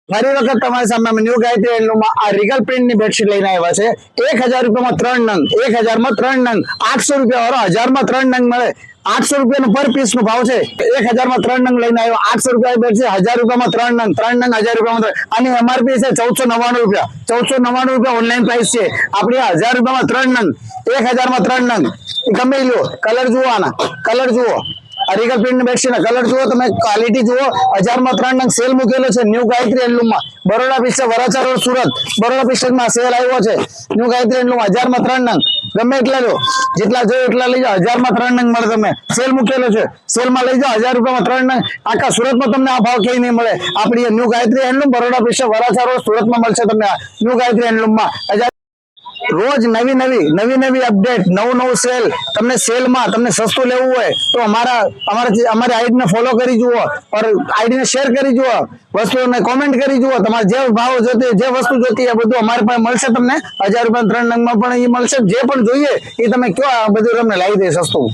ફરી વખત તમારી સામે અમે ન્યુ ગાયત્રી હેન્ડલૂમમાં આ રીગલ પ્રિન્ટ ની બેડશીટ લઈને આવ્યા છે 1000 રૂપિયામાં 3 નંગ, 1000 માં 3 નંગ, 800 રૂપિયા વાળો 1000 માં 3 નંગ મળે, 800 રૂપિયાનો પર પીસ નો ભાવ છે। 1000 માં 3 નંગ લઈને આવ્યો, 800 રૂપિયા બેડશીટ, 1000 રૂપિયામાં 3 નંગ, 3 નંગ 1000 રૂપિયામાં, અને એમઆરપી છે 1499 રૂપિયા, 1499 રૂપિયા ઓનલાઈન પ્રાઇસ છે આપણી। 1000 રૂપિયામાં 3 નંગ, 1000 માં 3 નંગ, ગમે લો કલર જુઓ, આના કલર જુઓ, રીગલ પ્રિન્ટ બેડશીટ ના કલર જુઓ તમે, ક્વોલિટી જુઓ। 1000 માં 3 નંગ સેલ મૂકેલો છે ન્યુ ગાયત્રી હેન્ડલૂમ માં, બરોડા પિસ્ટક, વરાછા રોડ, સુરત। બરોડા પિસ્ટક માં સેલ આવ્યો છે ન્યુ ગાયત્રી હેન્ડલૂમ, 1000 માં 3 નંગ, ગમે એટલા લો, જેટલા જોઈએ એટલા લઈ જાઓ। 1000 માં 3 નંગ મળે, તમે સેલ મૂકેલો છે, સેલ માં લઈ જાઓ। 1000 રૂપિયામાં 3 નંગ, આખા સુરત માં તમને આ ભાવ ક્યાંય નહીં મળે। આપણી ન્યુ ગાયત્રી હેન્ડલૂમ, બરોડા પિસ્ટક, વરાછા રોડ, સુરત માં મળશે તમને ન્યુ ગાયત્રી હેન્ડલૂમ માં। રોજ નવી અપડેટ, નવું સેલ, તમને સેલમાં તમને સસ્તું લેવું હોય તો અમારી આઈડી ને ફોલો કરી જુઓ, और આઈડી ને શેર કરી જુઓ, વસ્તુઓને કોમેન્ટ કરી જુઓ। તમારે જે ભાવ જોતી, જે વસ્તુ જોતી એ બધું અમારી પાસે મળશે તમને। 1000 રૂપિયા 3 નંગમાં પણ એ મળશે, જે પણ જોઈએ એ તમે કયો, આ બધું તમને લાવી દે સસ્તું।